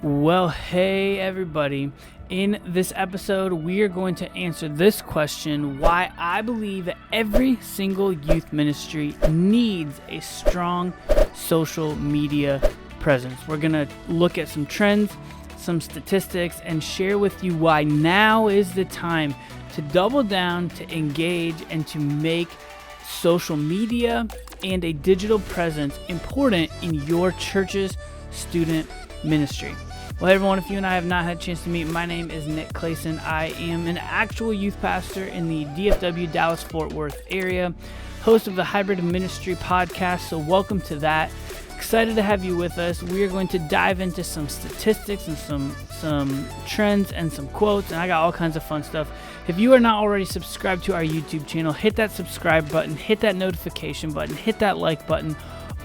Well, hey everybody. In this episode, we are going to answer this question: why I believe that every single youth ministry needs a strong social media presence. We're going to look at some trends, some statistics, and share with you why now is the time to double down, to engage, and to make social media and a digital presence important in your church's student ministry. Well, hey everyone, if you and I have not had a chance to meet, my name is Nick Clayson. I am an actual youth pastor in the DFW, Dallas-Fort Worth area, host of the Hybrid Ministry podcast, so welcome to that. Excited to have you with us. We are going to dive into some statistics and some trends and some quotes, and I got all kinds of fun stuff. If you are not already subscribed to our YouTube channel, hit that subscribe button, hit that notification button, hit that like button.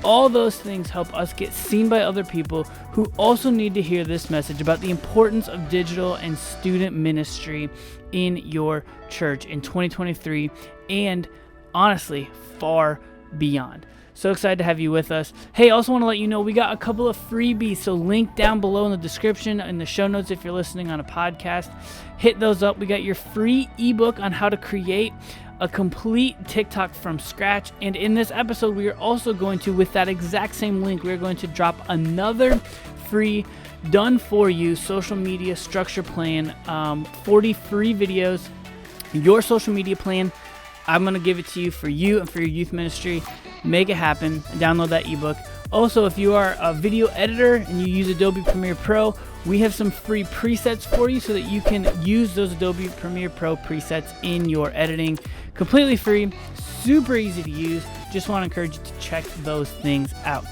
All those things help us get seen by other people who also need to hear this message about the importance of digital and student ministry in your church in 2023 and honestly far beyond. So excited to have you with us. Hey, also want to let you know we got a couple of freebies, so link down below in the description in the show notes if you're listening on a podcast. Hit those up. We got your free ebook on how to create a complete TikTok from scratch. And in this episode, we are also going to, with that exact same link, we're going to drop another free done for you social media structure plan, 40 free videos, your social media plan. I'm going to give it to you for you and for your youth ministry. Make it happen. Download that ebook. Also, if you are a video editor and you use Adobe Premiere Pro, we have some free presets for you so that you can use those Adobe Premiere Pro presets in your editing. Completely free, super easy to use. Just want to encourage you to check those things out.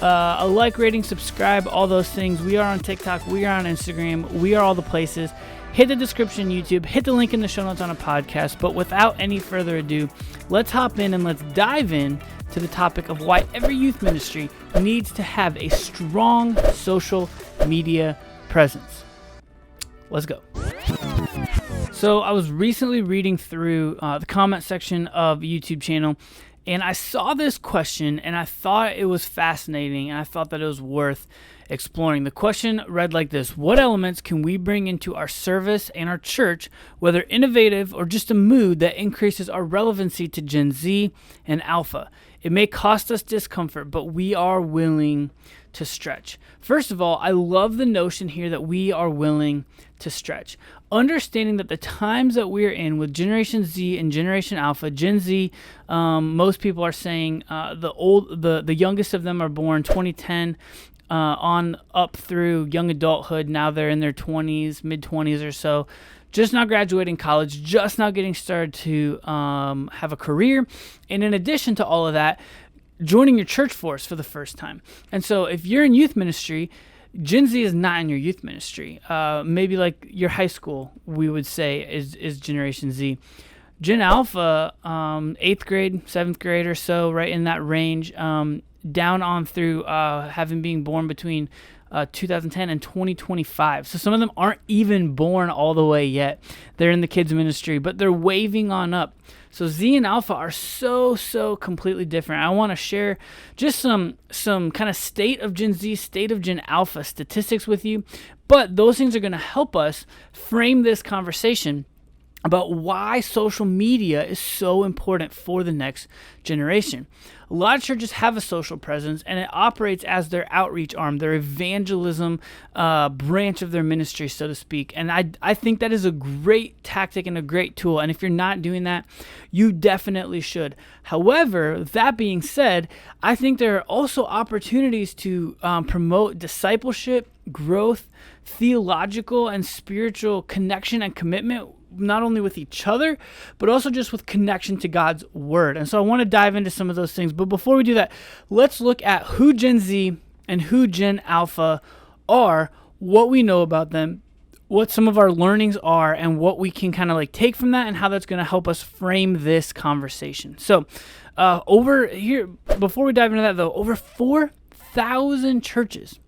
A like, rating, subscribe, all those things. We are on TikTok. We are on Instagram. We are all the places. Hit the description YouTube. Hit the link in the show notes on a podcast. But without any further ado, let's hop in and let's dive in to the topic of why every youth ministry needs to have a strong social media presence. Let's go. So I was recently reading through the comment section of a YouTube channel, and I saw this question, and I thought it was fascinating, and I thought that it was worth exploring. The question read like this: what elements can we bring into our service and our church, whether innovative or just a mood that increases our relevancy to Gen Z and Alpha? It may cost us discomfort, but we are willing to stretch. First of all, I love the notion here that we are willing to stretch. Understanding that the times that we're in with Generation Z and Generation Alpha, Gen Z, most people are saying the youngest of them are born 2010 on up through young adulthood. Now they're in their 20s, mid-20s or so, just now graduating college, just now getting started to have a career. And in addition to all of that, joining your church force for the first time. And so if you're in youth ministry, Gen Z is not in your youth ministry. Maybe like your high school, we would say, is Generation Z. Gen Alpha, 8th grade, 7th grade or so, right in that range, down on through having being born between 2010 and 2025. So some of them aren't even born all the way yet. They're in the kids ministry, but they're waving on up. So Z and Alpha are so completely different. I want to share just some kind of state of Gen Z, state of Gen Alpha statistics with you. But those things are going to help us frame this conversation about why social media is so important for the next generation. A lot of churches have a social presence, and it operates as their outreach arm, their evangelism branch of their ministry, so to speak. And I think that is a great tactic and a great tool. And if you're not doing that, you definitely should. However, that being said, I think there are also opportunities to promote discipleship, growth, theological and spiritual connection and commitment, not only with each other, but also just with connection to God's word. And so I want to dive into some of those things. But before we do that, let's look at who Gen Z and who Gen Alpha are, what we know about them, what some of our learnings are, and what we can kind of like take from that and how that's going to help us frame this conversation. So over here, before we dive into that though, over 4,000 churches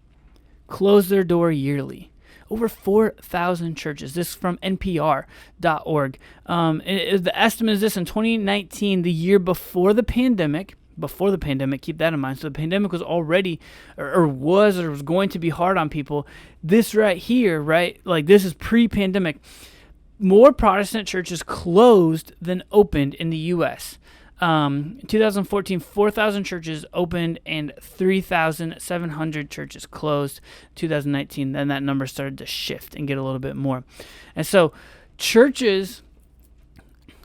close their door yearly. Over 4,000 churches. This is from NPR.org. The estimate is this: in 2019, the year before the pandemic, before the pandemic. Keep that in mind. So the pandemic was already, or was going to be hard on people. This right here, right? Like this is pre-pandemic. More Protestant churches closed than opened in the U.S. 2014, 4,000 churches opened and 3,700 churches closed. 2019, then that number started to shift and get a little bit more. And so churches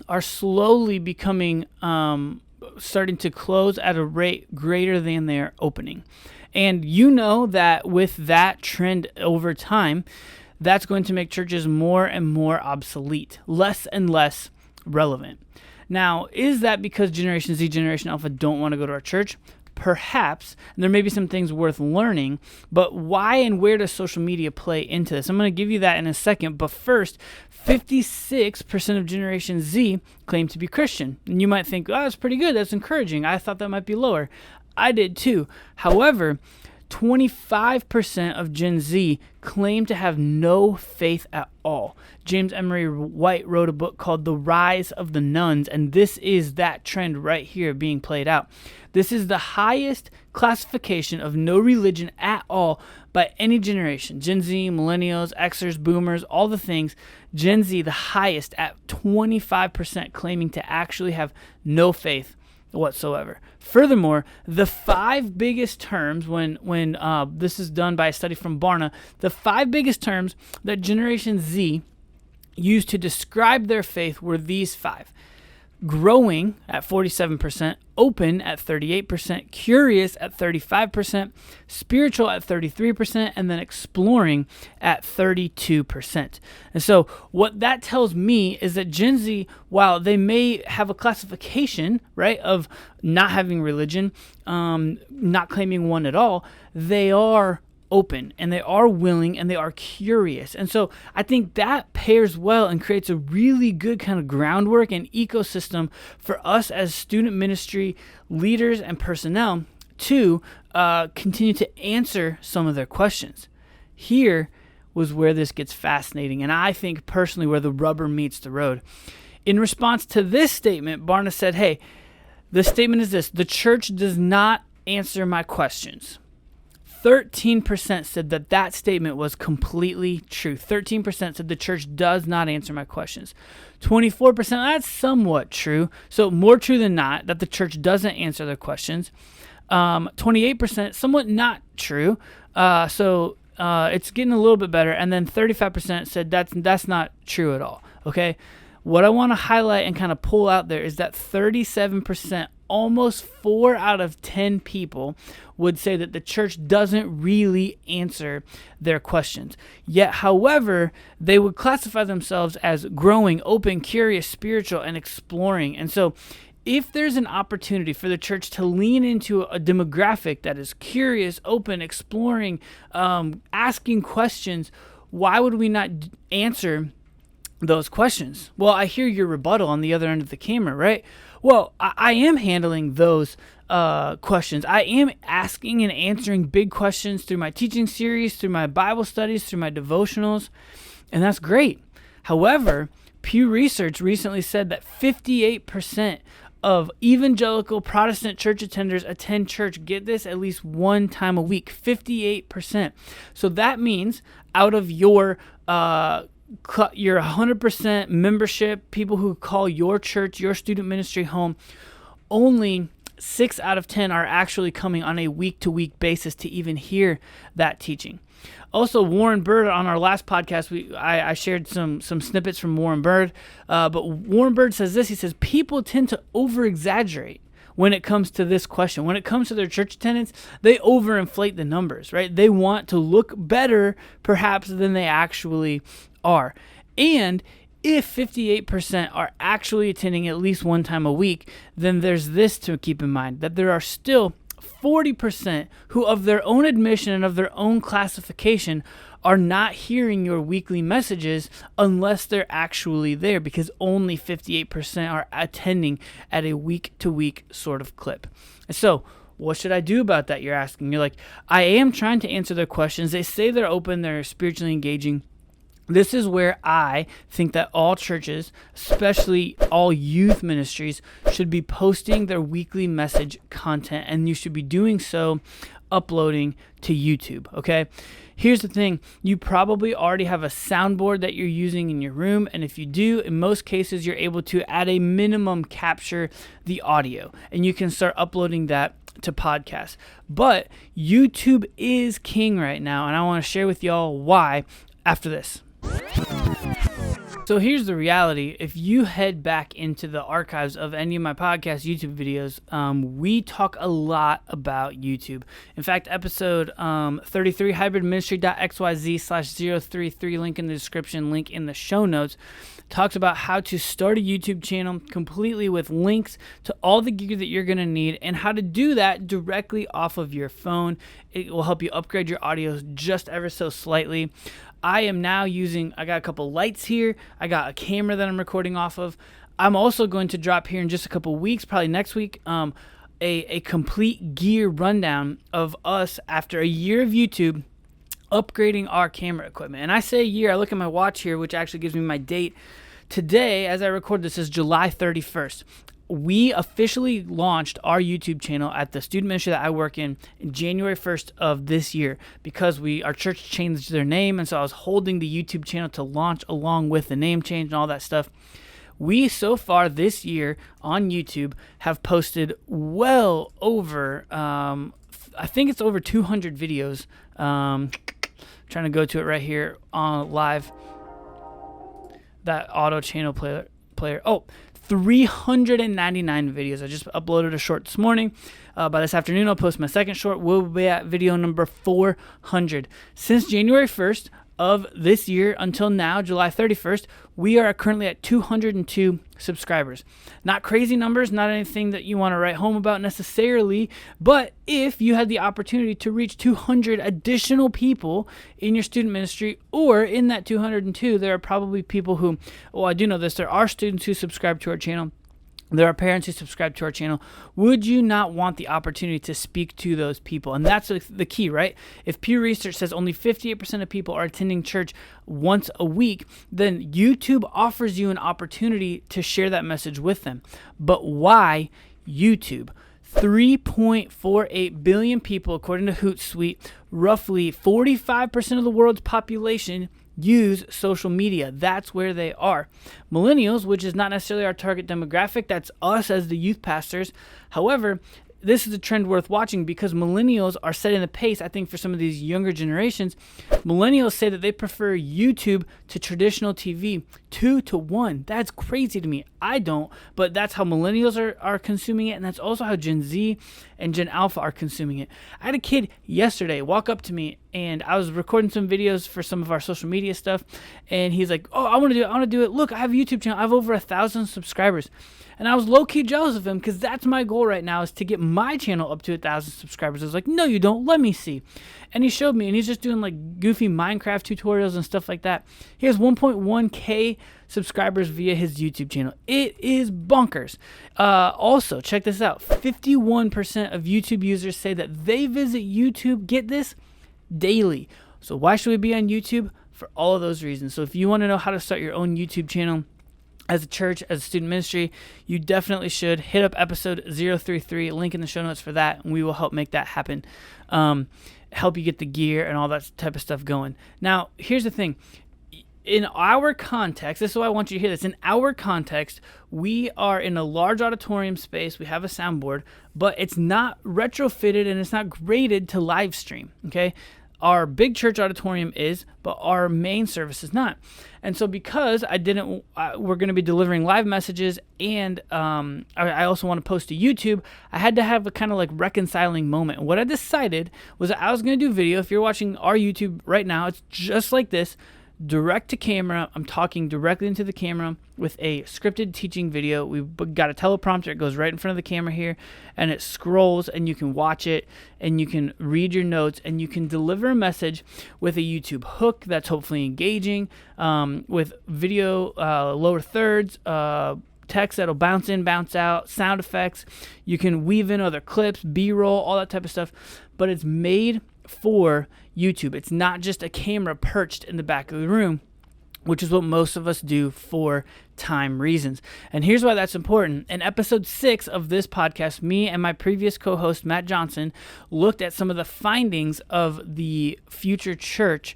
are slowly becoming, starting to close at a rate greater than they're opening. And you know that with that trend over time, that's going to make churches more and more obsolete, less and less relevant. Now, is that because Generation Z, Generation Alpha don't want to go to our church? Perhaps. And there may be some things worth learning, but why and where does social media play into this? I'm going to give you that in a second, but first, 56% of Generation Z claim to be Christian. And you might think, oh, that's pretty good, that's encouraging. I thought that might be lower. I did too. However, 25% of Gen Z claim to have no faith at all. James Emery White wrote a book called The Rise of the Nuns, and this is that trend right here being played out. This is the highest classification of no religion at all by any generation. Gen Z, millennials, Xers, boomers, all the things. Gen Z, the highest at 25% claiming to actually have no faith whatsoever. Furthermore, the 5 biggest terms, when this is done by a study from BARNA, the 5 biggest terms that Generation Z used to describe their faith were these 5. Growing at 47%, open at 38%, curious at 35%, spiritual at 33%, and then exploring at 32%. And so what that tells me is that Gen Z, while they may have a classification, right, of not having religion, not claiming one at all, they are open and they are willing and they are curious. And so I think that pairs well and creates a really good kind of groundwork and ecosystem for us as student ministry leaders and personnel to continue to answer some of their questions. Here was where this gets fascinating, and I think personally where the rubber meets the road. In response to this statement, BARNA said, hey, the statement is this: the church does not answer my questions. 13% said that statement was completely true. 13% said the church does not answer my questions. 24%, that's somewhat true. So more true than not that the church doesn't answer their questions. 28%, somewhat not true. So it's getting a little bit better. And then 35% said that's not true at all. Okay. What I want to highlight and kind of pull out there is that 37%, almost 4 out of 10 people would say that the church doesn't really answer their questions. Yet, however, they would classify themselves as growing, open, curious, spiritual, and exploring. And so if there's an opportunity for the church to lean into a demographic that is curious, open, exploring, asking questions, why would we not answer those questions? Well, I hear your rebuttal on the other end of the camera, right? Well, I am handling those questions. I am asking and answering big questions through my teaching series, through my Bible studies, through my devotionals, and that's great. However, Pew Research recently said that 58% of evangelical Protestant church attenders attend church, get this, at least one time a week. 58%. So that means out of your 100% membership, people who call your church, your student ministry home, only 6 out of 10 are actually coming on a week-to-week basis to even hear that teaching. Also, Warren Bird, on our last podcast, I shared some snippets from Warren Bird, but Warren Bird says this. He says, people tend to over-exaggerate when it comes to this question. When it comes to their church attendance, they overinflate the numbers, right? They want to look better, perhaps, than they actually are. And if 58% are actually attending at least one time a week, then there's this to keep in mind, that there are still 40% who, of their own admission and of their own classification, are not hearing your weekly messages unless they're actually there, because only 58% are attending at a week-to-week sort of clip. And so, what should I do about that, you're asking? You're like, I am trying to answer their questions. They say they're open, they're spiritually engaging. This is where I think that all churches, especially all youth ministries, should be posting their weekly message content, and you should be doing so uploading to YouTube, okay? Here's the thing. You probably already have a soundboard that you're using in your room, and if you do, in most cases, you're able to, at a minimum, capture the audio, and you can start uploading that to podcasts. But YouTube is king right now, and I want to share with y'all why after this. So here's the reality. If you head back into the archives of any of my podcast YouTube videos, we talk a lot about YouTube. In fact, episode 33, hybridministry.xyz/033, link in the description, link in the show notes, talks about how to start a YouTube channel completely with links to all the gear that you're going to need and how to do that directly off of your phone. It will help you upgrade your audio just ever so slightly. I am now I got a couple lights here. I got a camera that I'm recording off of. I'm also going to drop here in just a couple weeks, probably next week, a complete gear rundown of us after a year of YouTube upgrading our camera equipment. And I say a year, I look at my watch here, which actually gives me my date. Today, as I record this, is July 31st. We officially launched our YouTube channel at the student ministry that I work in January 1st of this year because our church changed their name, and so I was holding the YouTube channel to launch along with the name change and all that stuff. We, so far this year on YouTube, have posted well over, I think it's over 200 videos. Trying to go to it right here on live. That auto channel player. 399 videos. I just uploaded a short this morning. By this afternoon, I'll post my second short. We'll be at video number 400. Since January 1st of this year until now, July 31st, we are currently at 202 subscribers. Not crazy numbers, not anything that you want to write home about necessarily, but if you had the opportunity to reach 200 additional people in your student ministry, or in that 202, there are probably people who, I do know this, there are students who subscribe to our channel. There are parents who subscribe to our channel. Would you not want the opportunity to speak to those people? And that's the key, right? If Pew Research says only 58% of people are attending church once a week, then YouTube offers you an opportunity to share that message with them. But why YouTube? 3.48 billion people, according to Hootsuite, roughly 45% of the world's population use social media. That's where they are. Millennials, which is not necessarily our target demographic, that's us as the youth pastors. However, this is a trend worth watching because millennials are setting the pace, I think, for some of these younger generations. Millennials say that they prefer YouTube to traditional TV 2-1. That's crazy to me. I don't, but that's how millennials are consuming it, and that's also how Gen Z and Gen Alpha are consuming it. I had a kid yesterday walk up to me, and I was recording some videos for some of our social media stuff, and he's like, I want to do it. Look, I have a YouTube channel. I have over 1,000 subscribers. And I was low-key jealous of him because that's my goal right now, is to get my channel up to 1,000 subscribers. I was like, no, you don't. Let me see. And he showed me, and he's just doing like goofy Minecraft tutorials and stuff like that. He has 1.1K subscribers via his YouTube channel. It is bonkers. Also, check this out. 51% of YouTube users say that they visit YouTube, get this, daily. So why should we be on YouTube? For all of those reasons. So if you want to know how to start your own YouTube channel, as a church, as a student ministry, you definitely should hit up episode 033, link in the show notes for that, and we will help make that happen, help you get the gear and all that type of stuff going. Now, here's the thing. In our context, this is why I want you to hear this. In our context, we are in a large auditorium space. We have a soundboard, but it's not retrofitted and it's not graded to live stream, okay? Our big church auditorium is, but our main service is not. And so because we're going to be delivering live messages, and I also want to post to YouTube, I had to have a kind of like reconciling moment. And what I decided was that I was going to do video. If you're watching our YouTube right now, it's just like this. Direct to camera. I'm talking directly into the camera with a scripted teaching video. We've got a teleprompter. It goes right in front of the camera here, and it scrolls, and you can watch it, and you can read your notes, and you can deliver a message with a YouTube hook that's hopefully engaging, with video, lower thirds, text that'll bounce in, bounce out, sound effects. You can weave in other clips, B-roll, all that type of stuff, but it's made for YouTube. It's not just a camera perched in the back of the room. which is what most of us do for time reasons. And here's why that's important. In episode 6 of this podcast, me and my previous co-host, Matt Johnson, looked at some of the findings of the future church.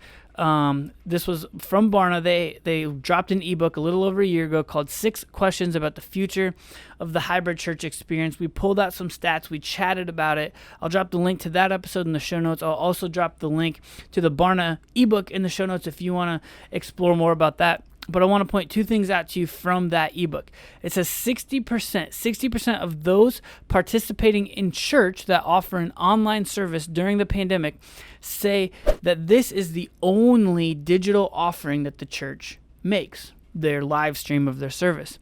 This was from BARNA. They dropped an ebook a little over a year ago called 6 Questions About the Future of the Hybrid Church Experience. We pulled out some stats. We chatted about it. I'll drop the link to that episode in the show notes. I'll also drop the link to the BARNA ebook in the show notes if you want to explore more about that. But I want to point 2 things out to you from that ebook. It says 60% of those participating in church that offer an online service during the pandemic say that this is the only digital offering that the church makes, their live stream of their service.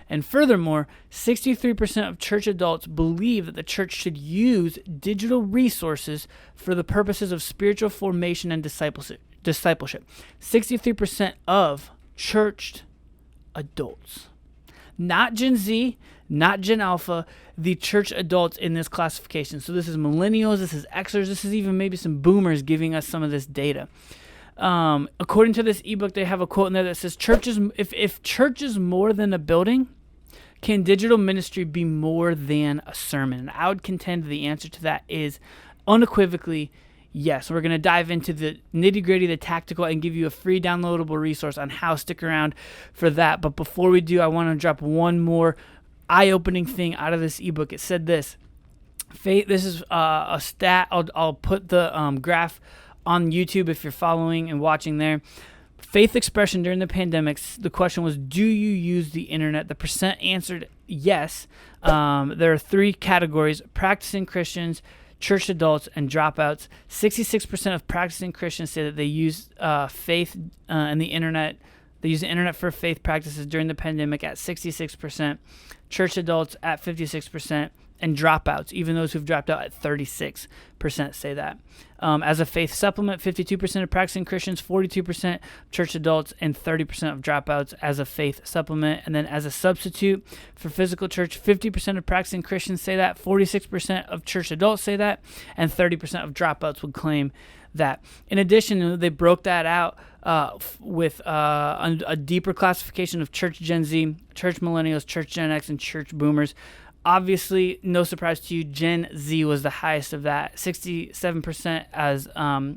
And furthermore, 63% of church adults believe that the church should use digital resources for the purposes of spiritual formation and discipleship. 63% of churched adults, not Gen Z, not Gen Alpha, the church adults in this classification. So this is millennials, this is Xers, this is even maybe some boomers giving us some of this data. According to this ebook, they have a quote in there that says, if church is more than a building, can digital ministry be more than a sermon? And I would contend the answer to that is unequivocally yes. We're going to dive into the nitty-gritty, the tactical, and give you a free downloadable resource on how. Stick around for that. But before we do, I want to drop one more eye-opening thing out of this ebook. It said this. Faith. This is a stat. I'll put the graph on YouTube if you're following and watching there. Faith expression during the pandemic. The question was, do you use the internet? The percent answered yes. There are 3 categories: practicing Christians, church adults, and dropouts. 66% of practicing Christians say that they use faith and the internet. They use the internet for faith practices during the pandemic at 66%. Church adults at 56%. And dropouts, even those who've dropped out, at 36% say that. As a faith supplement, 52% of practicing Christians, 42% church adults, and 30% of dropouts as a faith supplement. And then as a substitute for physical church, 50% of practicing Christians say that, 46% of church adults say that, and 30% of dropouts would claim that. In addition, they broke that out with a deeper classification of church Gen Z, church millennials, church Gen X, and church boomers. Obviously, no surprise to you, Gen Z was the highest of that, 67% as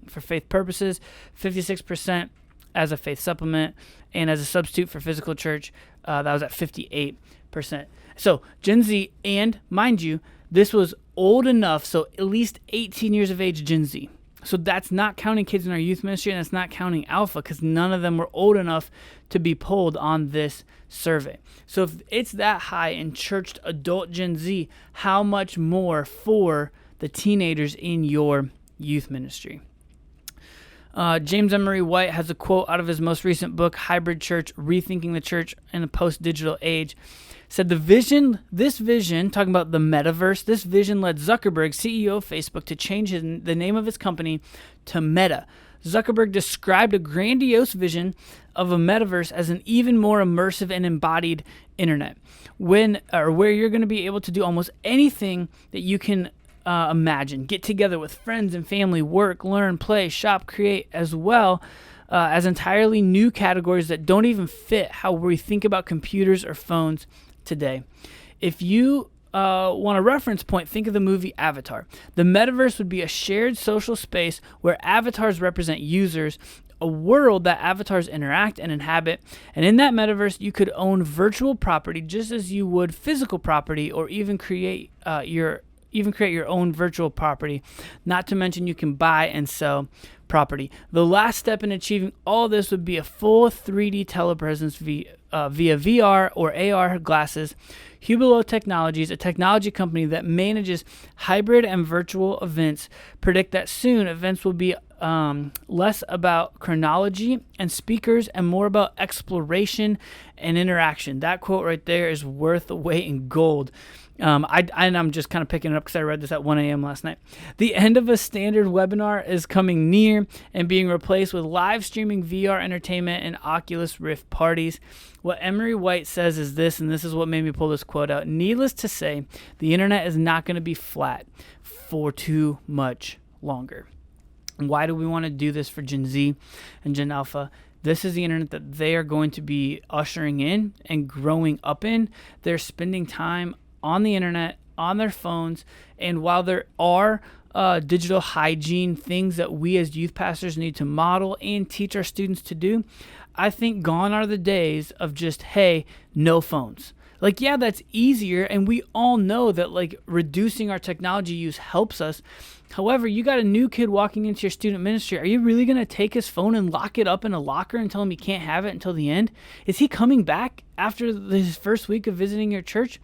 for faith purposes, 56% as a faith supplement, and as a substitute for physical church, that was at 58%. So Gen Z, and mind you, this was old enough, so at least 18 years of age Gen Z. So that's not counting kids in our youth ministry, and that's not counting Alpha, because none of them were old enough to be polled on this survey. So if it's that high in churched adult Gen Z, how much more for the teenagers in your youth ministry? James Emery White has a quote out of his most recent book, Hybrid Church, Rethinking the Church in a Post-Digital Age. Said this vision, talking about the metaverse, this vision led Zuckerberg, CEO of Facebook, to change the name of his company to Meta. Zuckerberg described a grandiose vision of a metaverse as an even more immersive and embodied internet, where you're going to be able to do almost anything that you can imagine. Get together with friends and family, work, learn, play, shop, create, as well as entirely new categories that don't even fit how we think about computers or phones today. If you want a reference point, think of the movie Avatar. The metaverse would be a shared social space where avatars represent users, a world that avatars interact and inhabit, and in that metaverse you could own virtual property just as you would physical property, or even create your own virtual property. Not to mention you can buy and sell property. The last step in achieving all this would be a full 3D telepresence via VR or AR glasses. Hublot Technologies, a technology company that manages hybrid and virtual events, predict that soon events will be less about chronology and speakers and more about exploration and interaction. That quote right there is worth the weight in gold. I'm just kind of picking it up because I read this at 1 a.m. last night. The end of a standard webinar is coming near and being replaced with live streaming VR entertainment and Oculus Rift parties. What Emery White says is this, and this is what made me pull this quote out. Needless to say, the internet is not going to be flat for too much longer. Why do we want to do this for Gen Z and Gen Alpha? This is the internet that they are going to be ushering in and growing up in. They're spending time on the internet, on their phones, and while there are digital hygiene things that we as youth pastors need to model and teach our students to do, I think gone are the days of just, hey, no phones. Like, yeah, that's easier, and we all know that like reducing our technology use helps us. However, you got a new kid walking into your student ministry. Are you really going to take his phone and lock it up in a locker and tell him he can't have it until the end? Is he coming back after his first week of visiting your church?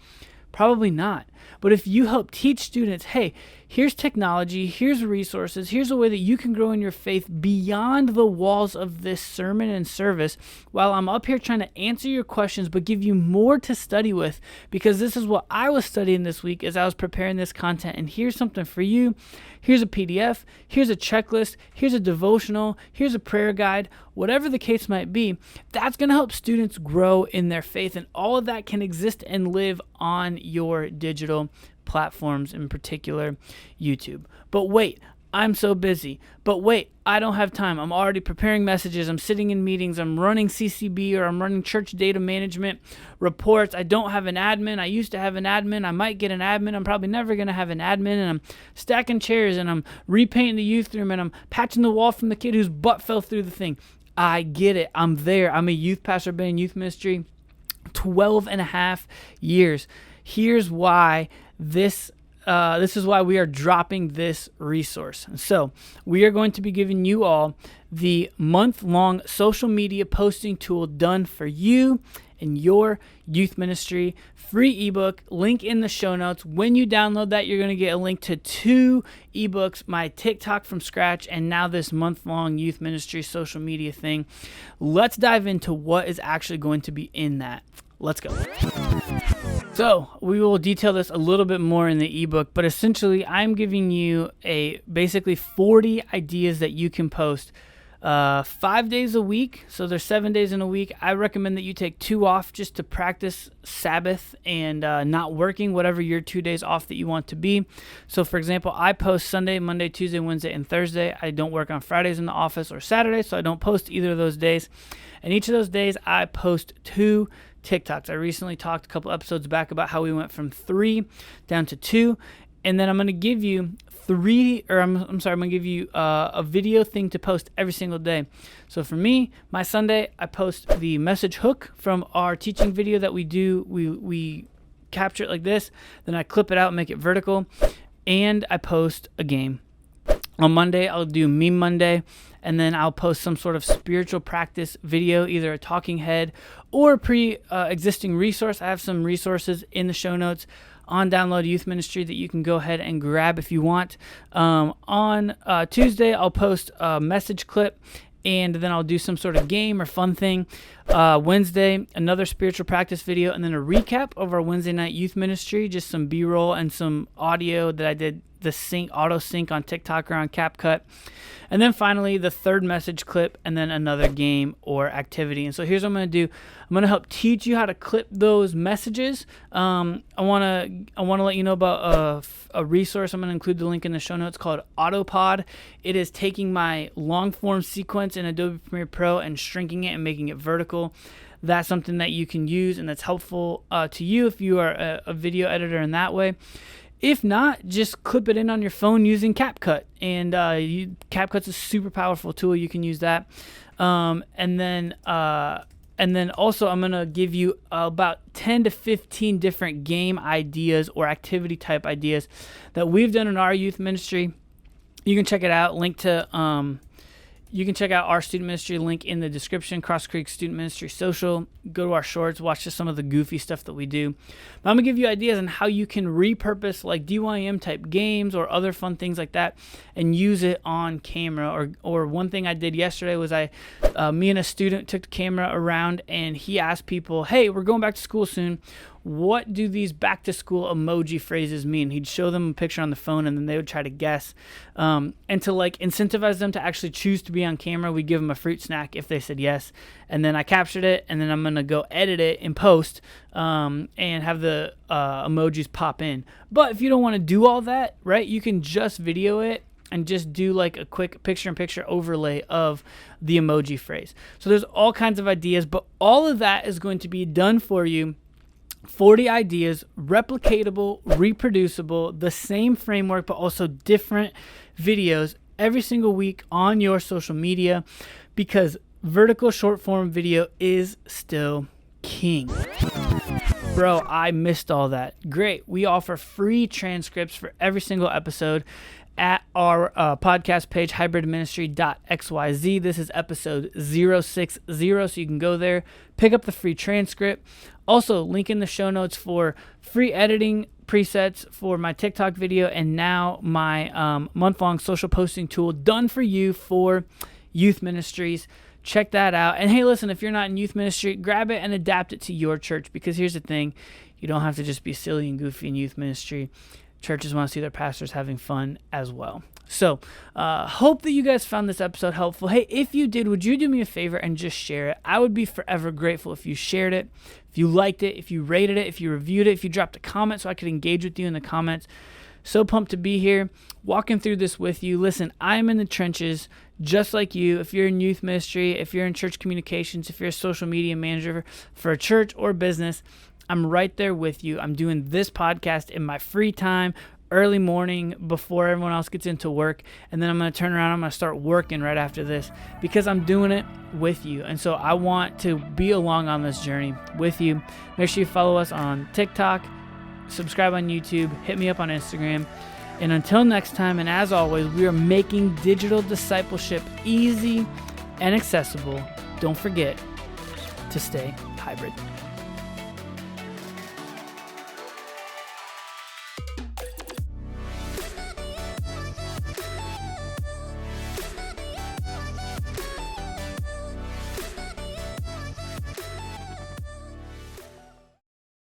Probably not. But if you help teach students, hey, here's technology, here's resources, here's a way that you can grow in your faith beyond the walls of this sermon and service, while I'm up here trying to answer your questions but give you more to study with, because this is what I was studying this week as I was preparing this content. And here's something for you. Here's a PDF, here's a checklist, here's a devotional, here's a prayer guide, whatever the case might be. That's going to help students grow in their faith, and all of that can exist and live on your digital platforms, in particular YouTube. But wait, I'm so busy. But wait, I don't have time. I'm already preparing messages. I'm sitting in meetings. I'm running CCB, or I'm running church data management reports. I don't have an admin. I used to have an admin. I might get an admin. I'm probably never going to have an admin. And I'm stacking chairs, and I'm repainting the youth room, and I'm patching the wall from the kid whose butt fell through the thing. I get it. I'm there. I'm a youth pastor, been in youth ministry 12 and a half years. Here's why this is why we are dropping this resource. So we are going to be giving you all the month-long social media posting tool done for you and your youth ministry. Free ebook, link in the show notes. When you download that, you're going to get a link to 2 ebooks, my TikTok from scratch, and now this month-long youth ministry social media thing. Let's dive into what is actually going to be in that. Let's go. So we will detail this a little bit more in the ebook, but essentially I'm giving you basically 40 ideas that you can post 5 days a week. So there's 7 days in a week. I recommend that you take 2 off just to practice Sabbath and not working, whatever your 2 days off that you want to be. So for example, I post Sunday, Monday, Tuesday, Wednesday, and Thursday. I don't work on Fridays in the office or Saturday, so I don't post either of those days. And each of those days I post 2 TikToks. I recently talked a couple episodes back about how we went from 3 down to 2, and then I'm going to give you I'm going to give you a video thing to post every single day. So for me, my Sunday, I post the message hook from our teaching video that we do. We capture it like this, then I clip it out and make it vertical, and I post a game. On Monday, I'll do Meme Monday, and then I'll post some sort of spiritual practice video, either a talking head or a pre-existing resource. I have some resources in the show notes on Download Youth Ministry that you can go ahead and grab if you want. On Tuesday, I'll post a message clip, and then I'll do some sort of game or fun thing. Wednesday, another spiritual practice video, and then a recap of our Wednesday night youth ministry, just some B-roll and some audio that I did the auto sync on TikTok or on CapCut. And then finally, the third message clip, and then another game or activity. And so here's what I'm going to do. I'm going to help teach you how to clip those messages. I want to let you know about a resource. I'm going to include the link in the show notes called Autopod. It is taking my long form sequence in Adobe Premiere Pro and shrinking it and making it vertical. That's something that you can use, and that's helpful to you if you are a video editor in that way. If not, just clip it in on your phone using CapCut. And CapCut's a super powerful tool. You can use that. And then also I'm going to give you about 10 to 15 different game ideas or activity type ideas that we've done in our youth ministry. You can check it out. You can check out our student ministry link in the description, Cross Creek Student Ministry Social. Go to our shorts, watch just some of the goofy stuff that we do. But I'm going to give you ideas on how you can repurpose like DYM type games or other fun things like that and use it on camera. Or one thing I did yesterday was me and a student took the camera around, and he asked people, hey, we're going back to school soon. What do these back to school emoji phrases mean? He'd show them a picture on the phone, and then they would try to guess. And to like incentivize them to actually choose to be on camera, we give them a fruit snack if they said yes. And then I captured it, and then I'm going to go edit it in post and have the emojis pop in. But if you don't want to do all that, right, you can just video it and just do like a quick picture-in-picture overlay of the emoji phrase. So there's all kinds of ideas, but all of that is going to be done for you. 40 ideas, replicatable, reproducible, the same framework, but also different videos every single week on your social media, because vertical short form video is still king. Bro, I missed all that. Great. We offer free transcripts for every single episode at our podcast page, hybridministry.xyz. This is episode 060, so you can go there, pick up the free transcript. Also, link in the show notes for free editing presets for my TikTok video, and now my month-long social posting tool done for you for youth ministries. Check that out. And hey, listen, if you're not in youth ministry, grab it and adapt it to your church, because here's the thing. You don't have to just be silly and goofy in youth ministry. Churches want to see their pastors having fun as well. So, hope that you guys found this episode helpful. Hey, if you did, would you do me a favor and just share it? I would be forever grateful if you shared it, if you liked it, if you rated it, if you reviewed it, if you dropped a comment so I could engage with you in the comments. So pumped to be here, walking through this with you. Listen, I'm in the trenches just like you. If you're in youth ministry, if you're in church communications, if you're a social media manager for a church or business, I'm right there with you. I'm doing this podcast in my free time, early morning before everyone else gets into work. And then I'm going to turn around. I'm going to start working right after this because I'm doing it with you. And so I want to be along on this journey with you. Make sure you follow us on TikTok, subscribe on YouTube, hit me up on Instagram. And until next time, and as always, we are making digital discipleship easy and accessible. Don't forget to stay hybrid.